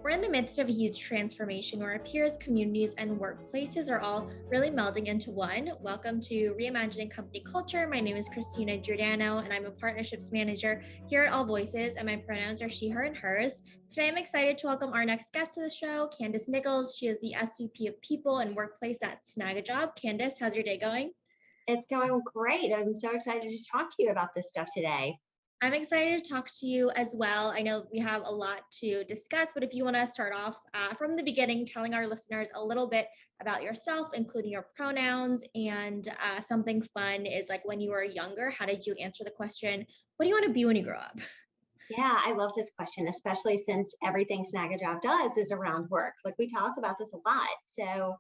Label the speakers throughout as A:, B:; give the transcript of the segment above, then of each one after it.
A: We're in the midst of a huge transformation where our peers, communities, and workplaces are all really melding into one. Welcome to Reimagining Company Culture. My name is Christina Giordano, and I'm a partnerships manager here at AllVoices, and my pronouns are she, her, and hers. Today, I'm excited to welcome our next guest to the show, Candace Nicolls. She is the SVP of People and Workplace at Snagajob. Candace, how's your day going?
B: It's going great. I'm so excited to talk to you about this stuff today.
A: I'm excited to talk to you as well. I know we have a lot to discuss, but if you want to start off from the beginning, telling our listeners a little bit about yourself, including your pronouns, and something fun is like when you were younger, how did you answer the question, what do you want to be when you grow up?
B: Yeah, I love this question, especially since everything Snagajob does is around work. Like we talk about this a lot. So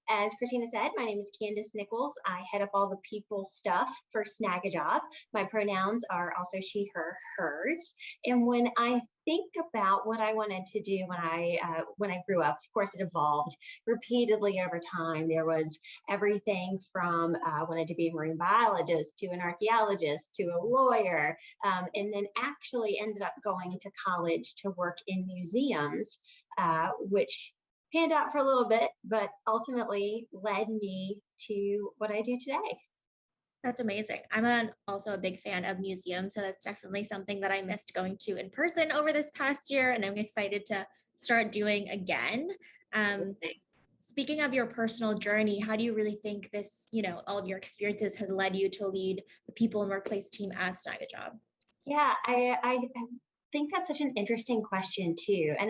B: as Christina said, my name is Candace Nicolls. I head up all the people stuff for Snagajob. My pronouns are also she, her, hers. And when I think about what I wanted to do when I grew up, of course, it evolved repeatedly over time. There was everything from wanted to be a marine biologist to an archaeologist to a lawyer, and then actually ended up going to college to work in museums, which panned out for a little bit, but ultimately led me to what I do today.
A: That's amazing. I'm also a big fan of museums, so that's definitely something that I missed going to in person over this past year, and I'm excited to start doing again. Speaking of your personal journey, how do you really think this, all of your experiences has led you to lead the people and workplace team at Snagajob?
B: Yeah, I think that's such an interesting question too. And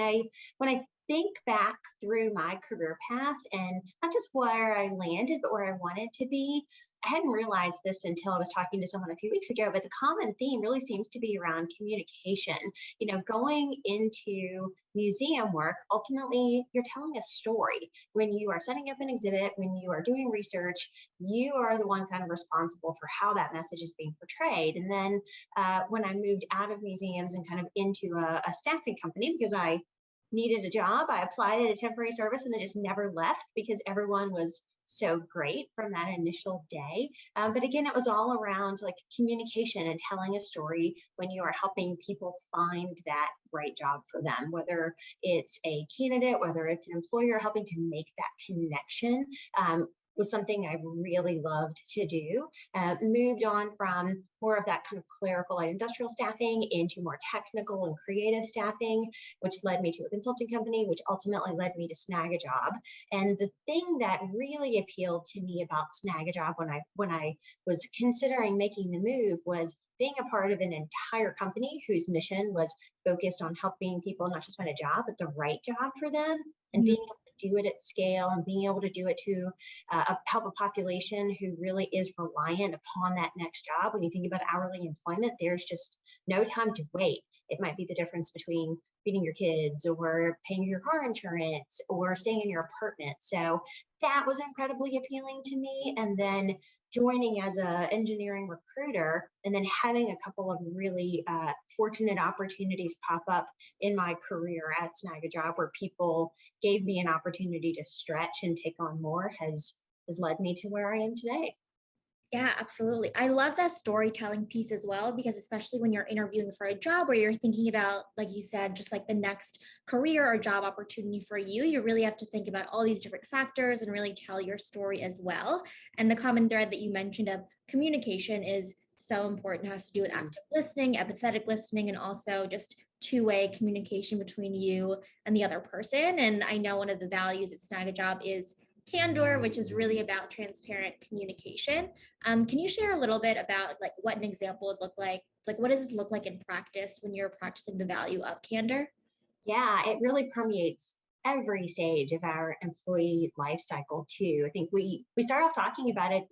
B: when I think back through my career path and not just where I landed, but where I wanted to be, I hadn't realized this until I was talking to someone a few weeks ago, but the common theme really seems to be around communication. Going into museum work, ultimately, you're telling a story. When you are setting up an exhibit, when you are doing research, you are the one kind of responsible for how that message is being portrayed. And then when I moved out of museums and kind of into a staffing company, because I needed a job, I applied at a temporary service and then just never left because everyone was so great from that initial day. But again, it was all around like communication and telling a story when you are helping people find that right job for them, whether it's a candidate, whether it's an employer, helping to make that connection. Was something I really loved to do. Moved on from more of that kind of clerical and industrial staffing into more technical and creative staffing, which led me to a consulting company, which ultimately led me to Snagajob. And the thing that really appealed to me about Snagajob when I was considering making the move was being a part of an entire company whose mission was focused on helping people not just find a job, but the right job for them, and being able to do it at scale and being able to do it to help a population who really is reliant upon that next job. When you think about hourly employment, there's just no time to wait. It might be the difference between feeding your kids or paying your car insurance or staying in your apartment. So that was incredibly appealing to me. And then joining as an engineering recruiter and then having a couple of really fortunate opportunities pop up in my career at Snagajob where people gave me an opportunity to stretch and take on more has led me to where I am today.
A: Yeah, absolutely. I love that storytelling piece as well, because especially when you're interviewing for a job where you're thinking about, like you said, just like the next career or job opportunity for you, you really have to think about all these different factors and really tell your story as well. And the common thread that you mentioned of communication is so important. It has to do with active listening, empathetic listening, and also just two-way communication between you and the other person. And I know one of the values at Snagajob is candor, which is really about transparent communication. Can you share a little bit about like what an example would look like? Like what does this look like in practice when you're practicing the value of candor?
B: Yeah, it really permeates every stage of our employee life cycle too. I think we start off talking about it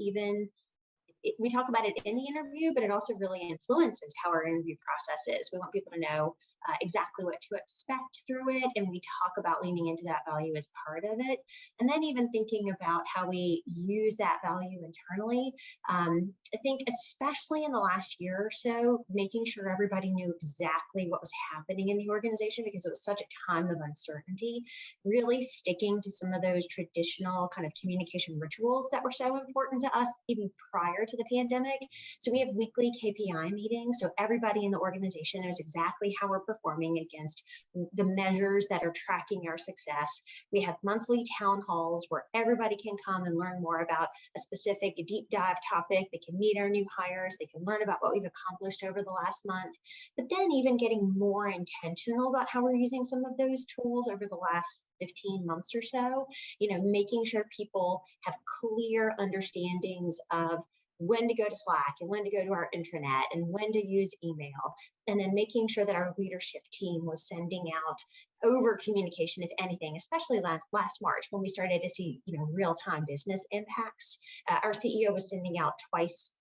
B: we talk about it in the interview, but it also really influences how our interview process is. We want people to know exactly what to expect through it, and we talk about leaning into that value as part of it. And then even thinking about how we use that value internally. I think especially in the last year or so, making sure everybody knew exactly what was happening in the organization because it was such a time of uncertainty, really sticking to some of those traditional kind of communication rituals that were so important to us even prior to the pandemic. So we have weekly KPI meetings. So everybody in the organization knows exactly how we're performing against the measures that are tracking our success. We have monthly town halls where everybody can come and learn more about a specific deep dive topic. They can meet our new hires. They can learn about what we've accomplished over the last month. But then even getting more intentional about how we're using some of those tools over the last 15 months or so, making sure people have clear understandings of when to go to Slack and when to go to our intranet and when to use email, and then making sure that our leadership team was sending out over communication, if anything, especially last March when we started to see, real-time business impacts. Our CEO was sending out twice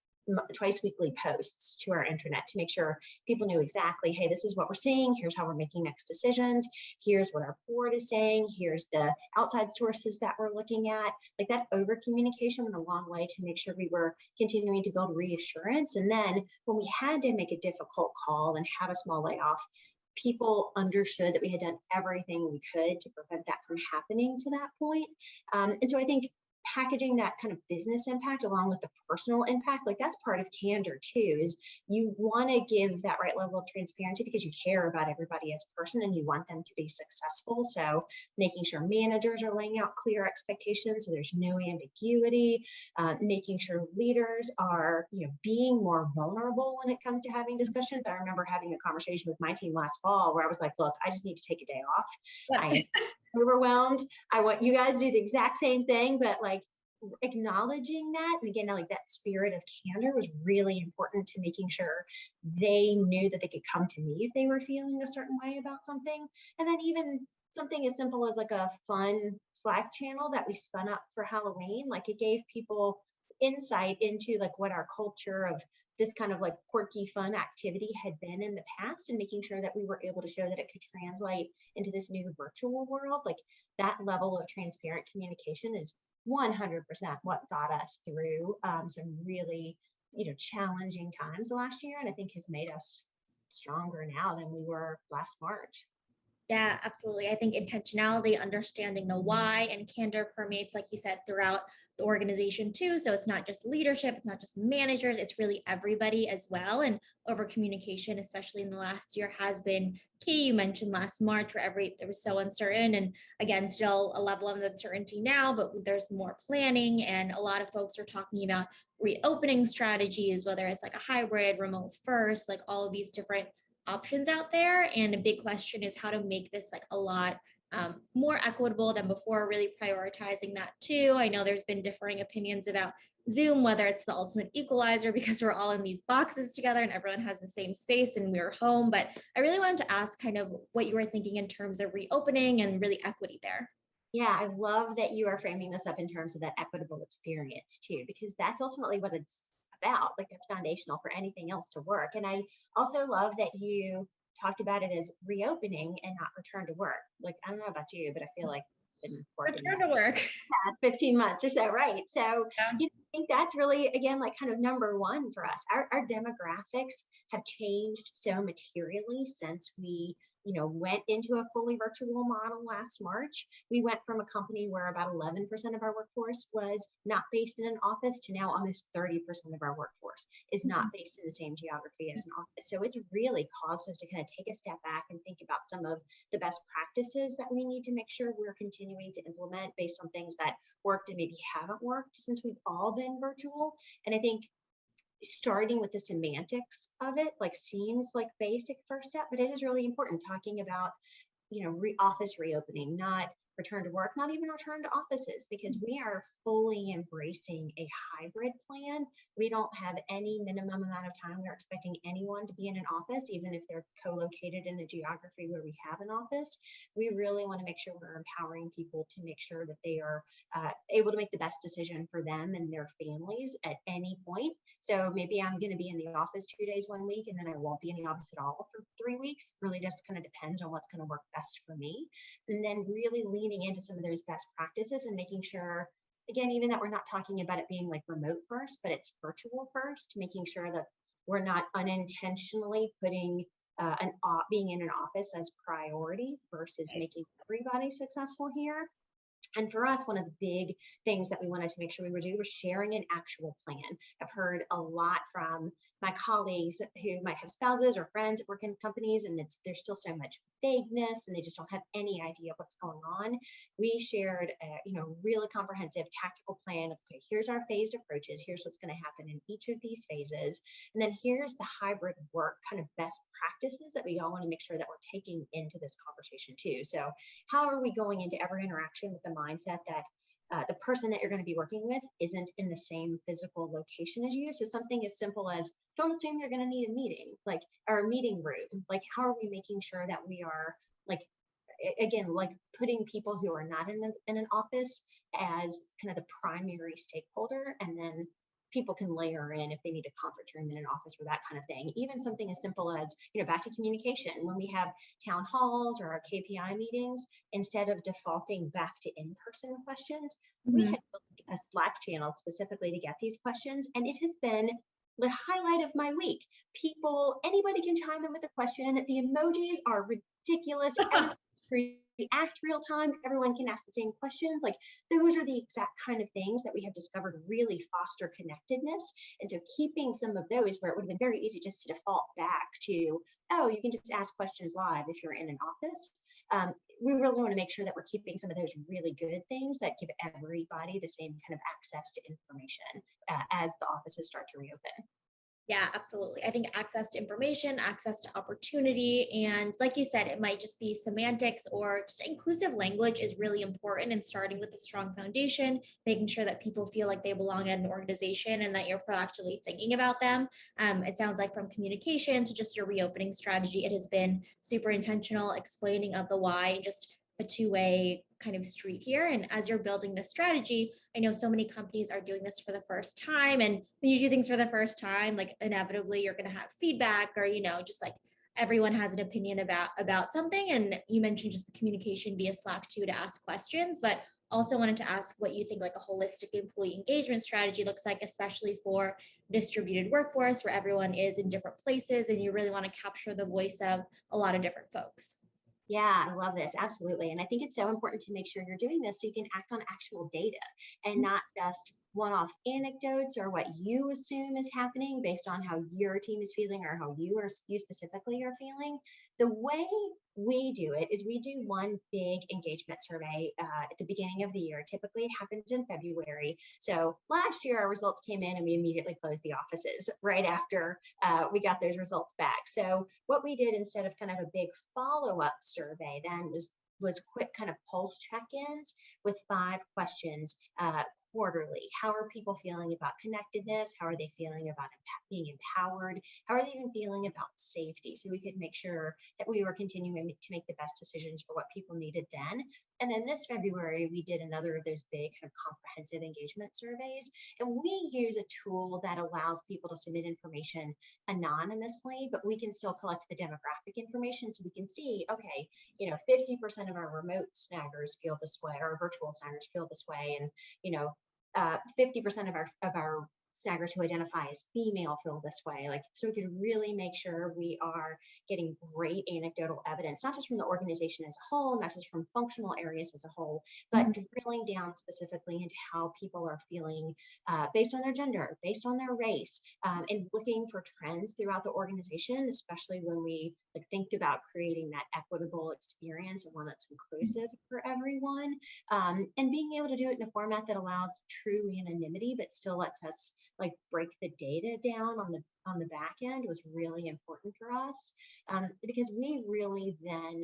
B: weekly posts to our intranet to make sure people knew exactly, hey, this is what we're seeing, here's how we're making next decisions, here's what our board is saying, here's the outside sources that we're looking at. Like that over communication went a long way to make sure we were continuing to build reassurance. And then when we had to make a difficult call and have a small layoff, people understood that we had done everything we could to prevent that from happening to that point. And so I think packaging that kind of business impact along with the personal impact, like that's part of candor too, is you want to give that right level of transparency because you care about everybody as a person and you want them to be successful. So making sure managers are laying out clear expectations so there's no ambiguity, making sure leaders are, being more vulnerable when it comes to having discussions. I remember having a conversation with my team last fall where I was like, look, I just need to take a day off.
A: Yeah.
B: I am overwhelmed. I want you guys to do the exact same thing, but like acknowledging that, and again, like that spirit of candor was really important to making sure they knew that they could come to me if they were feeling a certain way about something. And then even something as simple as like a fun Slack channel that we spun up for Halloween, like it gave people insight into like what our culture of this kind of like quirky fun activity had been in the past, and making sure that we were able to show that it could translate into this new virtual world. Like that level of transparent communication is 100% what got us through some really, challenging times last year, and I think has made us stronger now than we were last March.
A: Yeah, absolutely. I think intentionality, understanding the why, and candor permeates, like you said, throughout the organization too. So it's not just leadership, it's not just managers, it's really everybody as well. And over communication, especially in the last year, has been key. You mentioned last March where it was so uncertain, and again, still a level of uncertainty now, but there's more planning, and a lot of folks are talking about reopening strategies, whether it's like a hybrid, remote first, like all of these different options out there. And a big question is how to make this like a lot more equitable than before, really prioritizing that too. I know there's been differing opinions about Zoom, whether it's the ultimate equalizer because we're all in these boxes together and everyone has the same space and we're home. But I really wanted to ask kind of what you were thinking in terms of reopening and really equity there.
B: Yeah, I love that you are framing this up in terms of that equitable experience too, because that's ultimately what it's about. Like that's foundational for anything else to work. And I also love that you talked about it as reopening and not return to work. Like, I don't know about you, but I feel like I've been working
A: Return to work.
B: past 15 months or so, right? So
A: Yeah.
B: I think that's really, again, like kind of number one for us. Our demographics have changed so materially since we went into a fully virtual model last March. We went from a company where about 11% of our workforce was not based in an office to now almost 30% of our workforce is not based in the same geography as an office. So it's really caused us to kind of take a step back and think about some of the best practices that we need to make sure we're continuing to implement based on things that worked and maybe haven't worked since we've all been virtual. And I think starting with the semantics of it like seems like basic first step, but it is really important talking about office reopening, not return to work, not even return to offices, because we are fully embracing a hybrid plan. We don't have any minimum amount of time we're expecting anyone to be in an office, even if they're co-located in a geography where we have an office. We really want to make sure we're empowering people to make sure that they are able to make the best decision for them and their families at any point. So maybe I'm going to be in the office 2 days 1 week, and then I won't be in the office at all for 3 weeks. Really just kind of depends on what's going to work best for me. And then really leaning into some of those best practices and making sure, again, even that we're not talking about it being like remote first, but it's virtual first, making sure that we're not unintentionally putting being in an office as priority versus making everybody successful here. And for us, one of the big things that we wanted to make sure we were doing was sharing an actual plan. I've heard a lot from my colleagues who might have spouses or friends that work in companies, and there's still so much vagueness, and they just don't have any idea what's going on. We shared a really comprehensive tactical plan of, okay, here's our phased approaches, here's what's going to happen in each of these phases, and then here's the hybrid work kind of best practices that we all want to make sure that we're taking into this conversation too. So how are we going into every interaction with the mindset that the person that you're going to be working with isn't in the same physical location as you? So something as simple as, don't assume you're going to need a meeting, like, or a meeting room. Like, how are we making sure that we are, like, again, like putting people who are not in an office as kind of the primary stakeholder, and then people can layer in if they need a conference room in an office or that kind of thing. Even something as simple as, back to communication. When we have town halls or our KPI meetings, instead of defaulting back to in-person questions, we had built a Slack channel specifically to get these questions. And it has been the highlight of my week. Anybody can chime in with a question. The emojis are ridiculous. React real time. Everyone can ask the same questions. Like, those are the exact kind of things that we have discovered really foster connectedness. And so keeping some of those where it would have been very easy just to default back to, oh, you can just ask questions live if you're in an office. We really want to make sure that we're keeping some of those really good things that give everybody the same kind of access to information as the offices start to reopen.
A: Yeah, absolutely. I think access to information, access to opportunity, and like you said, it might just be semantics or just inclusive language is really important, and starting with a strong foundation, making sure that people feel like they belong at an organization and that you're proactively thinking about them. It sounds like from communication to just your reopening strategy, it has been super intentional, explaining of the why, just a two-way kind of street here. And as you're building this strategy, I know so many companies are doing this for the first time, and when you do things for the first time, like inevitably you're going to have feedback, or just like everyone has an opinion about something. And you mentioned just the communication via Slack too, to ask questions, but also wanted to ask what you think like a holistic employee engagement strategy looks like, especially for distributed workforce where everyone is in different places and you really want to capture the voice of a lot of different folks.
B: Yeah, I love this. Absolutely. And I think it's so important to make sure you're doing this so you can act on actual data and not just one-off anecdotes or what you assume is happening based on how your team is feeling or how you specifically are feeling. The way we do it is we do one big engagement survey at the beginning of the year. Typically, it happens in February. So last year, our results came in and we immediately closed the offices right after we got those results back. So what we did, instead of kind of a big follow-up survey then, was quick kind of pulse check-ins with 5 questions quarterly. How are people feeling about connectedness? How are they feeling about being empowered? How are they even feeling about safety? So we could make sure that we were continuing to make the best decisions for what people needed then. And then this February, we did another of those big kind of comprehensive engagement surveys. And we use a tool that allows people to submit information anonymously, but we can still collect the demographic information so we can see, okay, 50% of our remote snaggers feel this way, or virtual snaggers feel this way, and 50% of our snaggers who identify as female feel this way. Like, so we can really make sure we are getting great anecdotal evidence, not just from the organization as a whole, not just from functional areas as a whole, but drilling down specifically into how people are feeling based on their gender, based on their race, and looking for trends throughout the organization, especially when we think about creating that equitable experience and one that's inclusive for everyone, and being able to do it in a format that allows true anonymity, but still lets us break the data down on the back end was really important for us, because we really then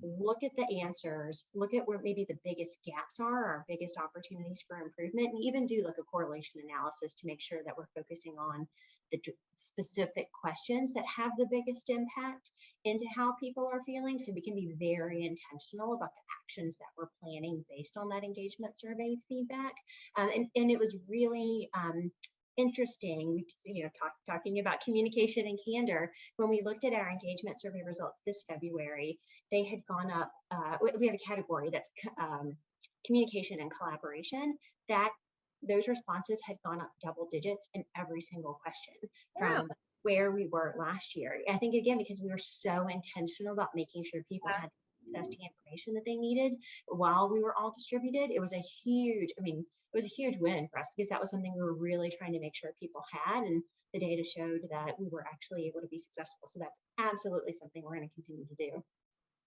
B: look at the answers, look at where maybe the biggest gaps are, our biggest opportunities for improvement, and even do a correlation analysis to make sure that we're focusing on the specific questions that have the biggest impact into how people are feeling, so we can be very intentional about the actions that we're planning based on that engagement survey feedback. And it was really interesting, talking about communication and candor. When we looked at our engagement survey results this February, they had gone up. We have a category that's communication and collaboration. Those responses had gone up double digits in every single question from where we were last year. I think, again, because we were so intentional about making sure people had access to information that they needed while we were all distributed. It was a huge, it was a huge win for us because that was something we were really trying to make sure people had. And the data showed that we were actually able to be successful. So that's absolutely something we're going to continue to do.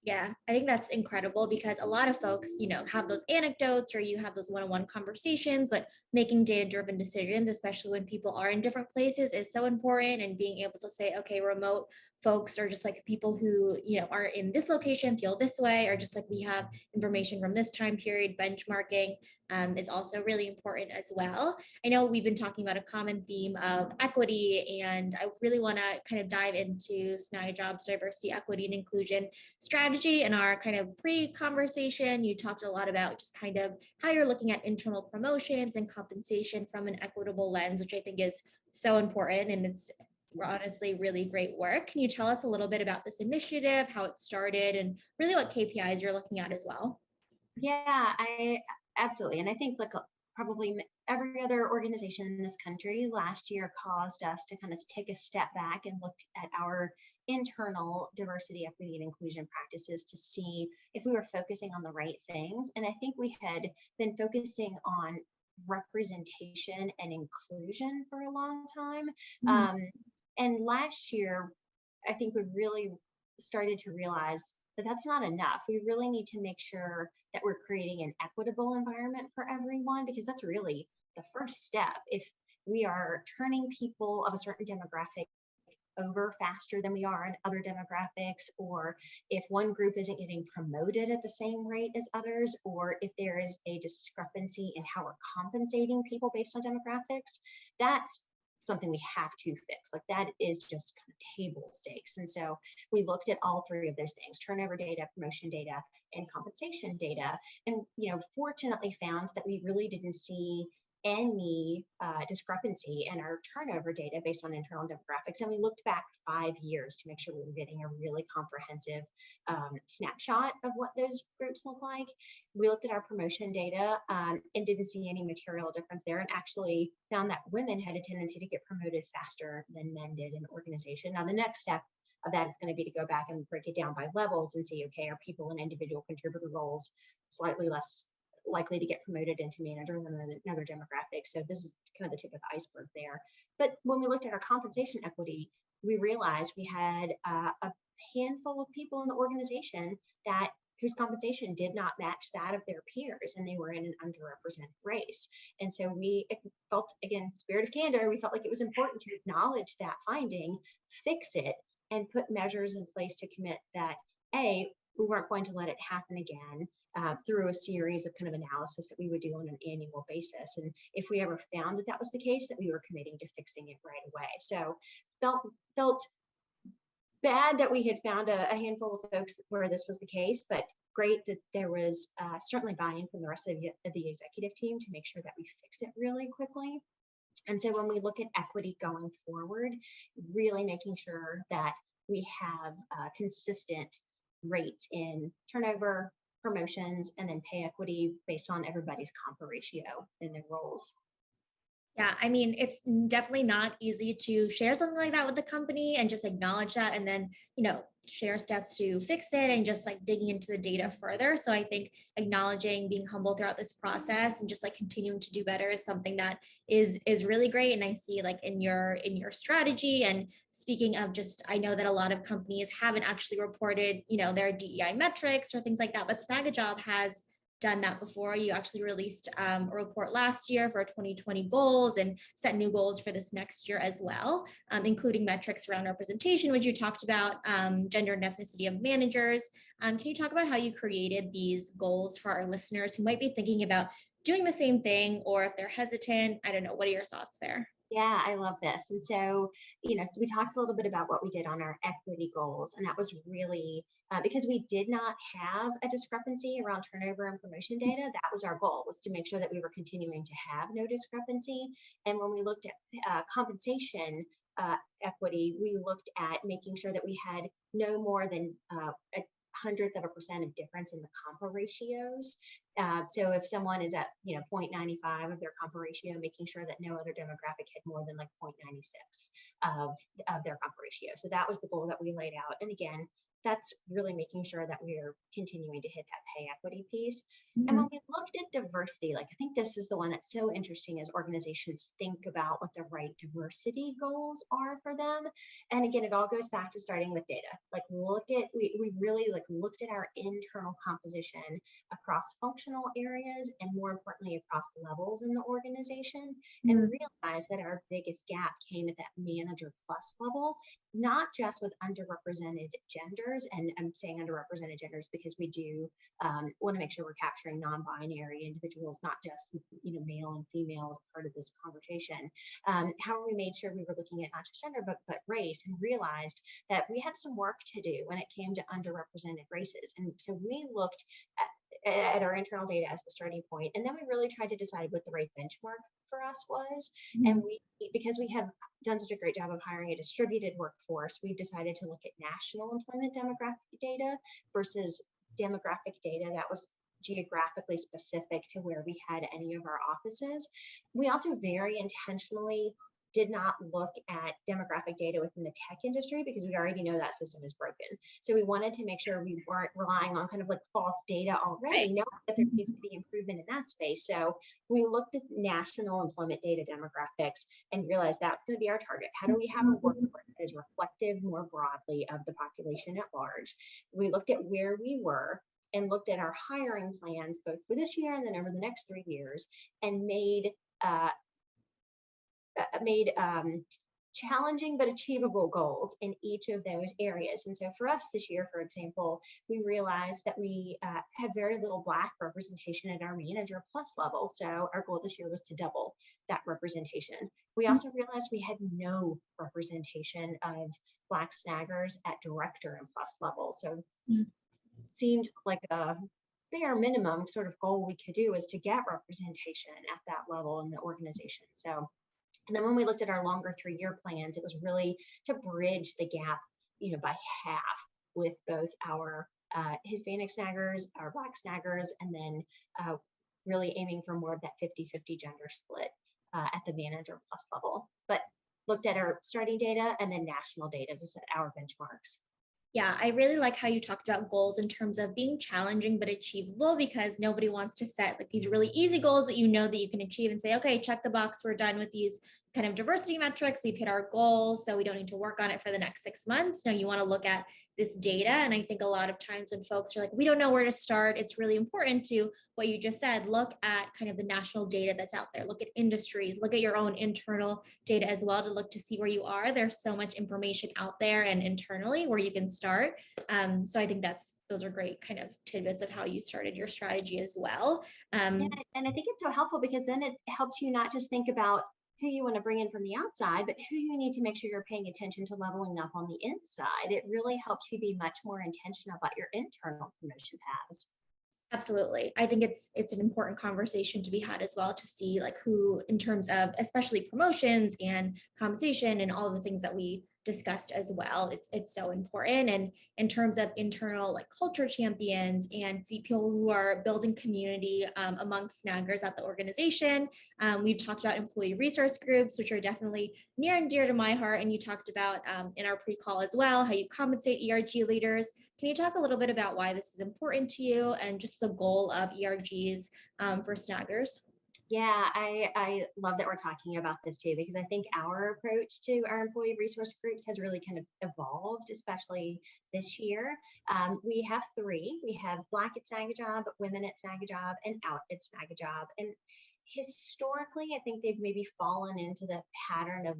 A: Yeah, I think that's incredible because a lot of folks, have those anecdotes or you have those one-on-one conversations, but making data-driven decisions, especially when people are in different places, is so important. And being able to say, okay, remote folks are just like people who, are in this location, feel this way, or just like we have information from this time period, benchmarking is also really important as well. I know we've been talking about a common theme of equity, and I really want to kind of dive into Snagajob's diversity, equity, and inclusion strategy. In our kind of pre-conversation, you talked a lot about just kind of how you're looking at internal promotions and compensation from an equitable lens, which I think is so important, and it's honestly really great work. Can you tell us a little bit about this initiative, how it started, and really what KPIs you're looking at as well?
B: Yeah, I absolutely. And I think like probably every other organization in this country last year caused us to kind of take a step back and look at our internal diversity, equity, and inclusion practices to see if we were focusing on the right things. And I think we had been focusing on representation and inclusion for a long time.
A: Mhm.
B: Um, and last year, I think we really started to realize that that's not enough. We really need to make sure that we're creating an equitable environment for everyone, because that's really the first step. If we are turning people of a certain demographic over faster than we are in other demographics, or if one group isn't getting promoted at the same rate as others, or if there is a discrepancy in how we're compensating people based on demographics, that's something we have to fix. Like that is just kind of table stakes. And so we looked at all three of those things: turnover data, promotion data, and compensation data. And fortunately found that we really didn't see any discrepancy in our turnover data based on internal demographics. And we looked back 5 years to make sure we were getting a really comprehensive snapshot of what those groups look like. We looked at our promotion data and didn't see any material difference there, and actually found that women had a tendency to get promoted faster than men did in the organization. Now, the next step of that is going to be to go back and break it down by levels and see, okay, are people in individual contributor roles slightly less likely to get promoted into manager than another demographic? So this is kind of the tip of the iceberg there. But when we looked at our compensation equity, we realized we had a handful of people in the organization whose compensation did not match that of their peers, and they were in an underrepresented race. And so we felt, again, spirit of candor, we felt like it was important to acknowledge that finding, fix it, and put measures in place to commit that, A, we weren't going to let it happen again, through a series of kind of analysis that we would do on an annual basis. And if we ever found that that was the case, that we were committing to fixing it right away. So felt bad that we had found a handful of folks where this was the case, but great that there was certainly buy-in from the rest of the executive team to make sure that we fix it really quickly. And so when we look at equity going forward, really making sure that we have consistent rates in turnover, promotions, and then pay equity based on everybody's comp ratio in their roles.
A: Yeah, I mean, it's definitely not easy to share something like that with the company and just acknowledge that and then, share steps to fix it and just like digging into the data further. So I think acknowledging, being humble throughout this process and just like continuing to do better is something that is really great. And I see like in your strategy. And speaking of just, I know that a lot of companies haven't actually reported, their DEI metrics or things like that, but Snagajob has done that before. You actually released a report last year for 2020 goals and set new goals for this next year as well, including metrics around representation, which you talked about, gender and ethnicity of managers. Can you talk about how you created these goals for our listeners who might be thinking about doing the same thing, or if they're hesitant? I don't know. What are your thoughts there?
B: Yeah, I love this. And so, so we talked a little bit about what we did on our equity goals. And that was really because we did not have a discrepancy around turnover and promotion data. That was our goal, was to make sure that we were continuing to have no discrepancy. And when we looked at compensation equity, we looked at making sure that we had no more than a hundredth of a percent of difference in the compa ratios. So if someone is at 0.95 of their compa ratio, making sure that no other demographic had more than like 0.96 of their compa ratio. So that was the goal that we laid out. And again, that's really making sure that we're continuing to hit that pay equity piece. And when
A: Mhm.
B: we looked at diversity, like I think this is the one that's so interesting as organizations think about what the right diversity goals are for them. And again, it all goes back to starting with data. Like we really like looked at our internal composition across functional areas and more importantly across levels in the organization, and
A: Mhm.
B: realized that our biggest gap came at that manager plus level, not just with underrepresented genders. And I'm saying underrepresented genders because we do want to make sure we're capturing non-binary individuals, not just male and female as part of this conversation. How we made sure we were looking at not just gender but race, and realized that we had some work to do when it came to underrepresented races. And so we looked at our internal data as the starting point, and then we really tried to decide what the right benchmark for us was. And
A: Mhm.
B: because we have done such a great job of hiring a distributed workforce, we decided to look at national employment demographic data versus demographic data that was geographically specific to where we had any of our offices. We also very intentionally did not look at demographic data within the tech industry because we already know that system is broken. So we wanted to make sure we weren't relying on kind of like false data already,
A: Right.
B: knowing that there needs to be improvement in that space. So we looked at national employment data demographics and realized that's going to be our target. How do we have a workforce that is reflective more broadly of the population at large? We looked at where we were and looked at our hiring plans both for this year and then over the next 3 years, and uh, made challenging but achievable goals in each of those areas. And so for us this year, for example, we realized that we had very little Black representation at our manager plus level. So our goal this year was to double that representation. We also realized we had no representation of Black snaggers at director and plus level. So
A: Mhm.
B: seemed like a bare minimum sort of goal we could do is to get representation at that level in the organization. So, and then when we looked at our longer 3 year plans, it was really to bridge the gap, by half with both our Hispanic snaggers, our Black snaggers, and then really aiming for more of that 50-50 gender split at the manager plus level. But looked at our starting data and then national data to set our benchmarks.
A: Yeah, I really like how you talked about goals in terms of being challenging but achievable, because nobody wants to set like these really easy goals that you know that you can achieve and say, okay, check the box, we're done with these kind of diversity metrics, we've hit our goals, so we don't need to work on it for the next 6 months. No, you want to look at this data. And I think a lot of times when folks are like, we don't know where to start, it's really important to what you just said, look at kind of the national data that's out there, look at industries, look at your own internal data as well to look to see where you are. There's so much information out there and internally where you can start. So I think those are great kind of tidbits of how you started your strategy as well.
B: Yeah,
A: Um,
B: and I think it's so helpful because then it helps you not just think about who you want to bring in from the outside, but who you need to make sure you're paying attention to leveling up on the inside. It really helps you be much more intentional about your internal promotion paths.
A: Absolutely. I think it's an important conversation to be had as well, to see like who, in terms of especially promotions and compensation and all of the things that we discussed as well. It's so important. And in terms of internal like culture champions and people who are building community among snaggers at the organization, we've talked about employee resource groups, which are definitely near and dear to my heart. And you talked about in our pre-call as well, how you compensate ERG leaders. Can you talk a little bit about why this is important to you and just the goal of ERGs for snaggers?
B: Yeah, I love that we're talking about this too, because I think our approach to our employee resource groups has really kind of evolved, especially this year. We have three. We have Black at Snagajob, Women at Snagajob, and Out at Snagajob. And historically, I think they've maybe fallen into the pattern of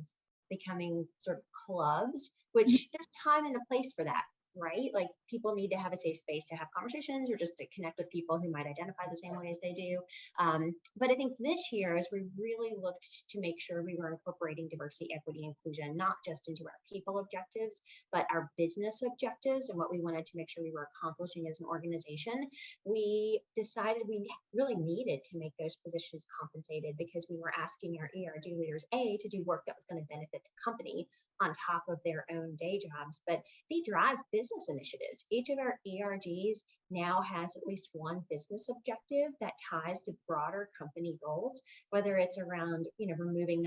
B: becoming sort of clubs, which there's time and a place for that, right? Like people need to have a safe space to have conversations or just to connect with people who might identify the same way as they do. But I think this year, as we really looked to make sure we were incorporating diversity, equity, inclusion, not just into our people objectives, but our business objectives and what we wanted to make sure we were accomplishing as an organization, we decided we really needed to make those positions compensated because we were asking our ERG leaders, A, to do work that was going to benefit the company on top of their own day jobs, but B, drive business initiatives. Each of our ERGs now has at least one business objective that ties to broader company goals, whether it's around removing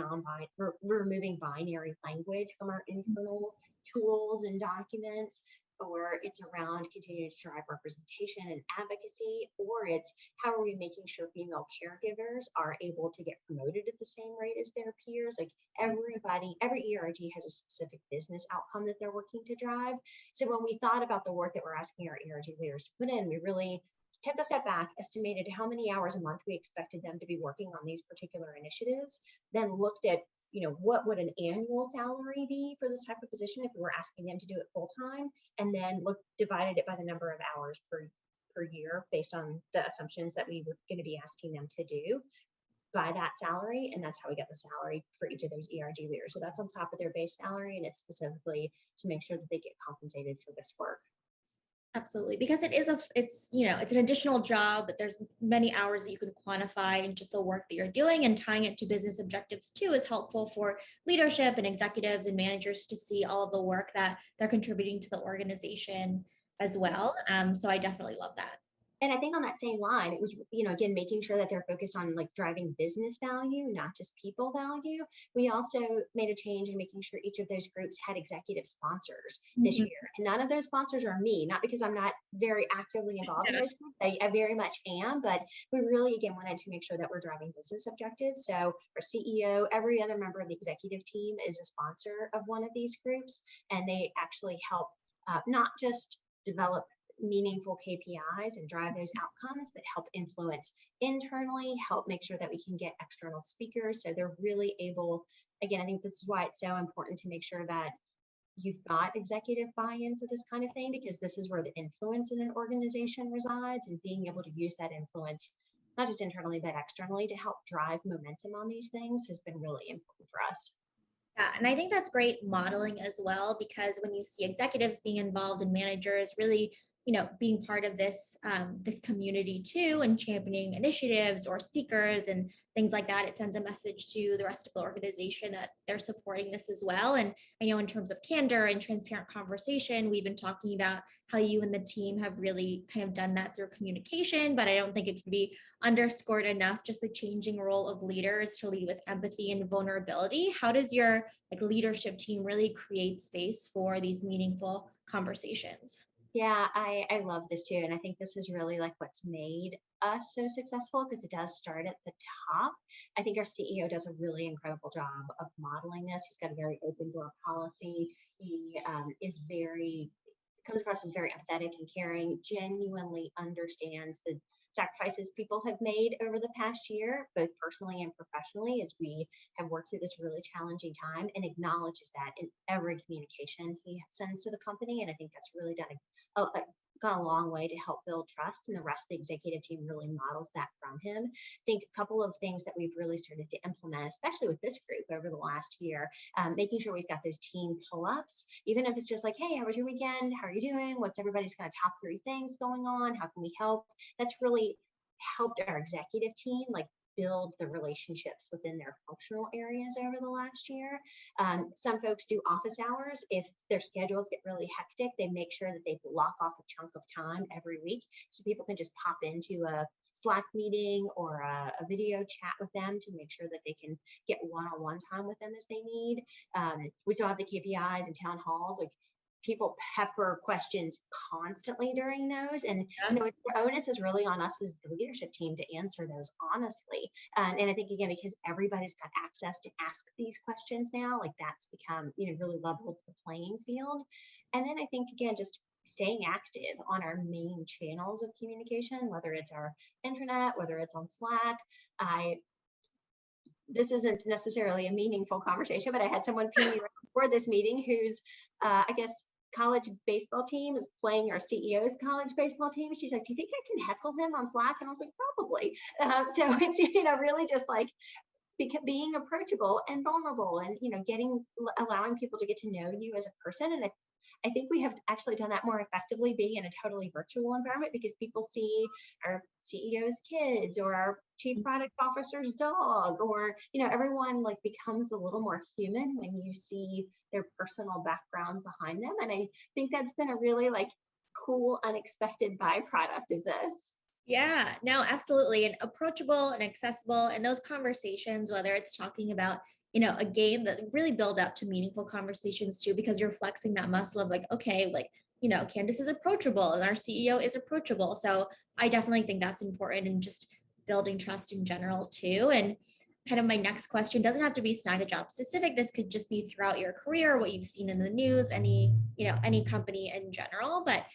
B: binary language from our internal tools and documents, or it's around continuing to drive representation and advocacy, or it's how are we making sure female caregivers are able to get promoted at the same rate as their peers? Like everybody, every ERG has a specific business outcome that they're working to drive. So when we thought about the work that we're asking our ERG leaders to put in, we really took a step back, estimated how many hours a month we expected them to be working on these particular initiatives, then looked at, what would an annual salary be for this type of position if we were asking them to do it full time, and then divided it by the number of hours per year based on the assumptions that we were going to be asking them to do by that salary. And that's how we get the salary for each of those ERG leaders. So that's on top of their base salary, and it's specifically to make sure that they get compensated for this work.
A: Absolutely, because it's an additional job, but there's many hours that you can quantify and just the work that you're doing, and tying it to business objectives too is helpful for leadership and executives and managers to see all of the work that they're contributing to the organization as well. So I definitely love that.
B: And I think on that same line, it was, again, making sure that they're focused on like driving business value, not just people value. We also made a change in making sure each of those groups had executive sponsors this year. And none of those sponsors are me, not because I'm not very actively involved in those groups. I very much am, but we really, again, wanted to make sure that we're driving business objectives. So our CEO, every other member of the executive team is a sponsor of one of these groups, and they actually help not just develop meaningful KPIs and drive those outcomes, that help influence internally, help make sure that we can get external speakers. So they're really able, again, I think this is why it's so important to make sure that you've got executive buy-in for this kind of thing, because this is where the influence in an organization resides, and being able to use that influence, not just internally, but externally, to help drive momentum on these things has been really important for us.
A: Yeah, and I think that's great modeling as well, because when you see executives being involved and managers really, being part of this this community too, and championing initiatives or speakers and things like that, it sends a message to the rest of the organization that they're supporting this as well. And I know in terms of candor and transparent conversation, we've been talking about how you and the team have really kind of done that through communication, but I don't think it can be underscored enough, just the changing role of leaders to lead with empathy and vulnerability. How does your leadership team really create space for these meaningful conversations?
B: Yeah, I love this too. And I think this is really like what's made us so successful, because it does start at the top. I think our CEO does a really incredible job of modeling this. He's got a very open door policy. He comes across as very empathetic and caring, genuinely understands the sacrifices people have made over the past year, both personally and professionally, as we have worked through this really challenging time, and acknowledges that in every communication he sends to the company. And I think that's really gone a long way to help build trust, and the rest of the executive team really models that from him. I think a couple of things that we've really started to implement, especially with this group over the last year, making sure we've got those team pull-ups, even if it's just like, hey, how was your weekend? How are you doing? What's everybody's kind of top 3 things going on? How can we help? That's really helped our executive team build the relationships within their functional areas over the last year. Some folks do office hours. If their schedules get really hectic, they make sure that they block off a chunk of time every week so people can just pop into a Slack meeting or a video chat with them to make sure that they can get one-on-one time with them as they need. We still have the KPIs and town halls. People pepper questions constantly during those, and the onus is really on us as the leadership team to answer those honestly. And I think, again, because everybody's got access to ask these questions now, that's become really leveled the playing field. And then I think, again, just staying active on our main channels of communication, whether it's our intranet, whether it's on Slack. This isn't necessarily a meaningful conversation, but I had someone ping me right before this meeting who's, I guess, college baseball team is playing our CEO's college baseball team. She's like, do you think I can heckle him on Slack? And I was like, probably. So it's, really just being approachable and vulnerable, and, allowing people to get to know you as a person. And I think we have actually done that more effectively being in a totally virtual environment, because people see our CEO's kids or our chief product officer's dog, or, everyone becomes a little more human when you see their personal background behind them. And I think that's been a really cool, unexpected byproduct of this.
A: Yeah, no, absolutely. And approachable and accessible. And those conversations, whether it's talking about, a game, that really build up to meaningful conversations too, because you're flexing that muscle of okay, Candace is approachable and our CEO is approachable. So I definitely think that's important, and just building trust in general too. And kind of my next question doesn't have to be Snagajob specific. This could just be throughout your career, what you've seen in the news, any company in general. But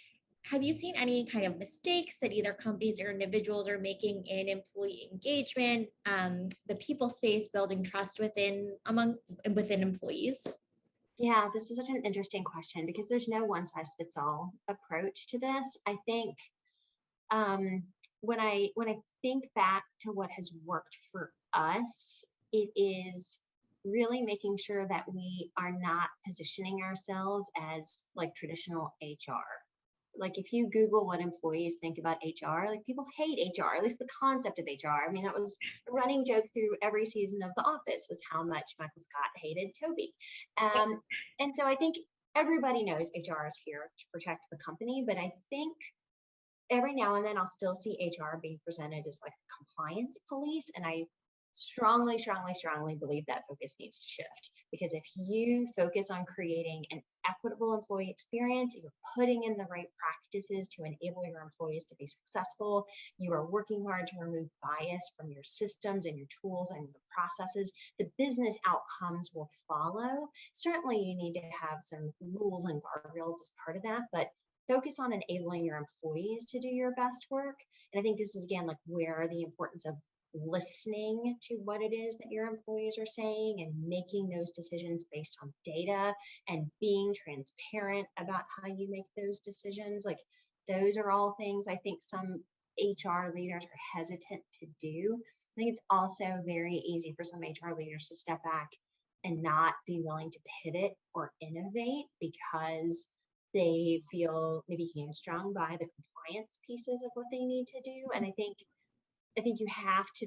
A: have you seen any kind of mistakes that either companies or individuals are making in employee engagement, the people space, building trust within employees?
B: Yeah, this is such an interesting question because there's no one size fits all approach to this. I think um, when I think back to what has worked for us, it is really making sure that we are not positioning ourselves as like traditional HR. Like if you Google what employees think about HR, like people hate HR, at least the concept of HR. I mean, that was a running joke through every season of The Office was how much Michael Scott hated Toby. Um, and so I think everybody knows HR is here to protect the company, but I think every now and then I'll still see HR being presented as like a compliance police. And I strongly, strongly, strongly believe that focus needs to shift. Because if you focus on creating an equitable employee experience, you're putting in the right practices to enable your employees to be successful, you are working hard to remove bias from your systems and your tools and your processes, the business outcomes will follow. Certainly you need to have some rules and guardrails as part of that, but focus on enabling your employees to do your best work. And I think this is again like where the importance of listening to what it is that your employees are saying and making those decisions based on data and being transparent about how you make those decisions. Like those are all things I think some HR leaders are hesitant to do. I think it's also very easy for some HR leaders to step back and not be willing to pivot or innovate because they feel maybe hamstrung by the compliance pieces of what they need to do. And I think you have to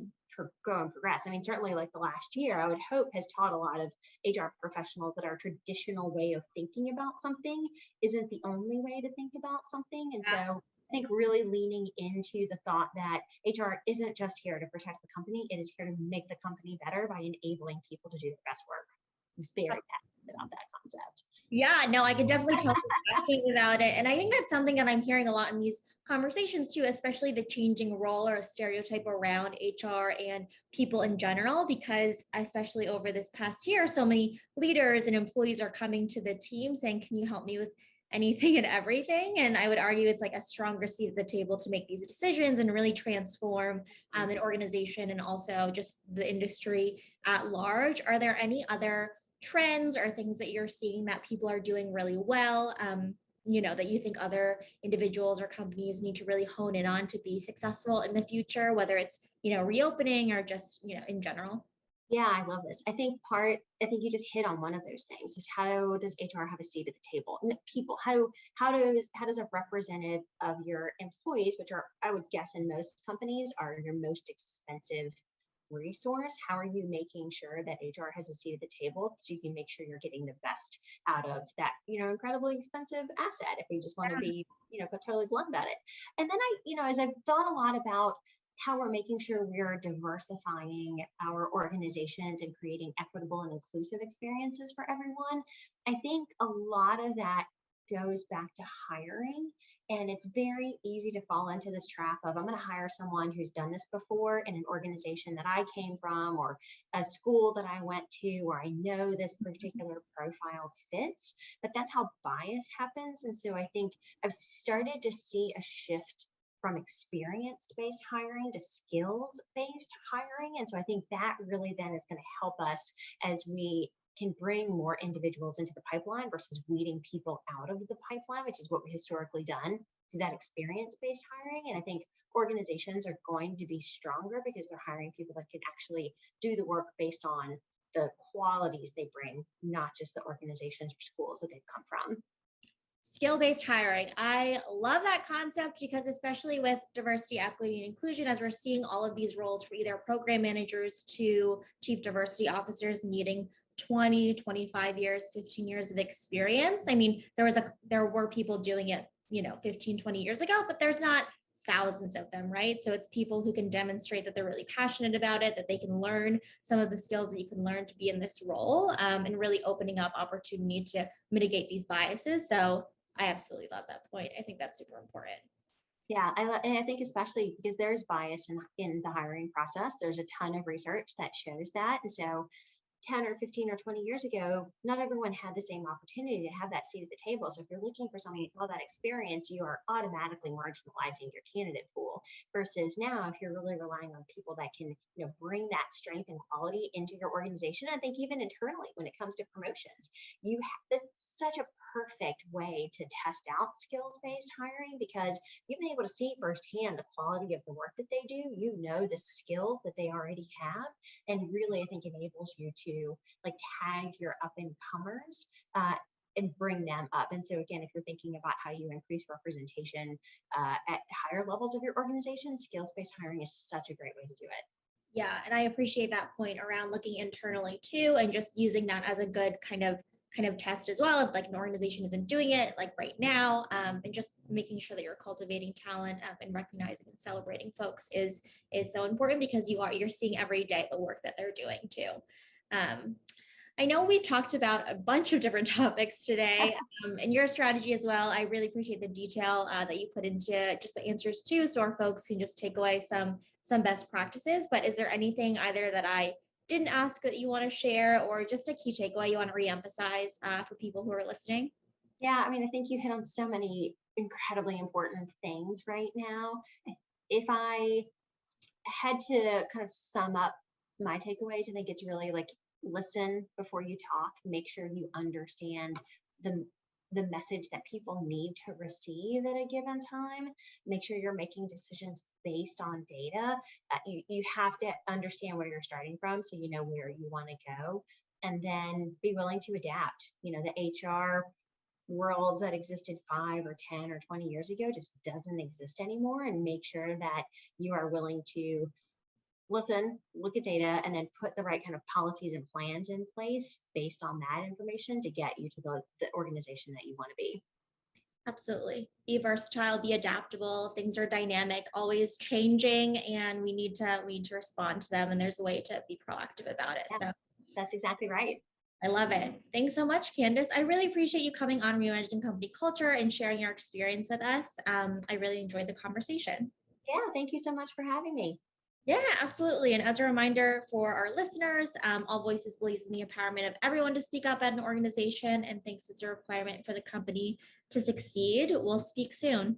B: go and progress. I mean, certainly like the last year, I would hope has taught a lot of HR professionals that our traditional way of thinking about something isn't the only way to think about something. And so I think really leaning into the thought that HR isn't just here to protect the company, it is here to make the company better by enabling people to do their best work. I'm very passionate about that concept.
A: Yeah, no, I could definitely tell you're passionate about it. And I think that's something that I'm hearing a lot in these conversations too, especially the changing role or a stereotype around HR and people in general, because especially over this past year, so many leaders and employees are coming to the team saying, can you help me with anything and everything? And I would argue it's like a stronger seat at the table to make these decisions and really transform an organization and also just the industry at large. Are there any other trends or things that you're seeing that people are doing really well, that you think other individuals or companies need to really hone in on to be successful in the future, whether it's, reopening or just, in general?
B: Yeah, I love this. I think you just hit on one of those things is how does HR have a seat at the table? And people, how does a representative of your employees, which are, I would guess in most companies, are your most expensive resource, how are you making sure that HR has a seat at the table so you can make sure you're getting the best out of that, incredibly expensive asset if we just want to be, totally blunt about it. And then as I've thought a lot about how we're making sure we're diversifying our organizations and creating equitable and inclusive experiences for everyone, I think a lot of that goes back to hiring. And it's very easy to fall into this trap of I'm going to hire someone who's done this before in an organization that I came from or a school that I went to, or I know this particular profile fits. But that's how bias happens. And so I think I've started to see a shift from experience-based hiring to skills-based hiring. And so I think that really then is going to help us as we can bring more individuals into the pipeline versus weeding people out of the pipeline, which is what we've historically done through that experience-based hiring. And I think organizations are going to be stronger because they're hiring people that can actually do the work based on the qualities they bring, not just the organizations or schools that they've come from.
A: Skill-based hiring. I love that concept because especially with diversity, equity, and inclusion, as we're seeing all of these roles for either program managers to chief diversity officers needing 20, 25 years, 15 years of experience. I mean, there were people doing it, 15, 20 years ago, but there's not thousands of them, right? So it's people who can demonstrate that they're really passionate about it, that they can learn some of the skills that you can learn to be in this role, and really opening up opportunity to mitigate these biases. So I absolutely love that point. I think that's super important.
B: Yeah, and I think especially because there's bias in the hiring process. There's a ton of research that shows that, and so 10 or 15 or 20 years ago, not everyone had the same opportunity to have that seat at the table. So if you're looking for somebody with all that experience, you are automatically marginalizing your candidate pool. Versus now, if you're really relying on people that can, bring that strength and quality into your organization, I think even internally when it comes to promotions, that's such a perfect way to test out skills-based hiring because you've been able to see firsthand the quality of the work that they do. You know the skills that they already have, and really I think enables you to like tag your up and comers and bring them up. And so again, if you're thinking about how you increase representation at higher levels of your organization, skills-based hiring is such a great way to do it.
A: Yeah, and I appreciate that point around looking internally too, and just using that as a good kind of test as well. If like an organization isn't doing it like right now, and just making sure that you're cultivating talent and recognizing and celebrating folks is so important because you're seeing every day the work that they're doing too. Um, I know we've talked about a bunch of different topics today, and your strategy as well. I really appreciate the detail that you put into just the answers too, so our folks can just take away some best practices. But is there anything either that I didn't ask that you want to share, or just a key takeaway you want to reemphasize for people who are listening?
B: Yeah, I mean, I think you hit on so many incredibly important things right now. If I had to kind of sum up my takeaways, I think it's really like listen before you talk, make sure you understand the the message that people need to receive at a given time. Make sure you're making decisions based on data. You have to understand where you're starting from so you know where you want to go. And then be willing to adapt. The HR world that existed 5 or 10 or 20 years ago just doesn't exist anymore, and make sure that you are willing to listen, look at data, and then put the right kind of policies and plans in place based on that information to get you to the organization that you want to be.
A: Absolutely. Be versatile, be adaptable. Things are dynamic, always changing, and we need to respond to them. And there's a way to be proactive about it.
B: Yeah,
A: So
B: that's exactly right.
A: I love it. Thanks so much, Candace. I really appreciate you coming on Reimagining Company Culture and sharing your experience with us. I really enjoyed the conversation.
B: Yeah, thank you so much for having me.
A: Yeah, absolutely. And as a reminder for our listeners, All Voices believes in the empowerment of everyone to speak up at an organization and thinks it's a requirement for the company to succeed. We'll speak soon.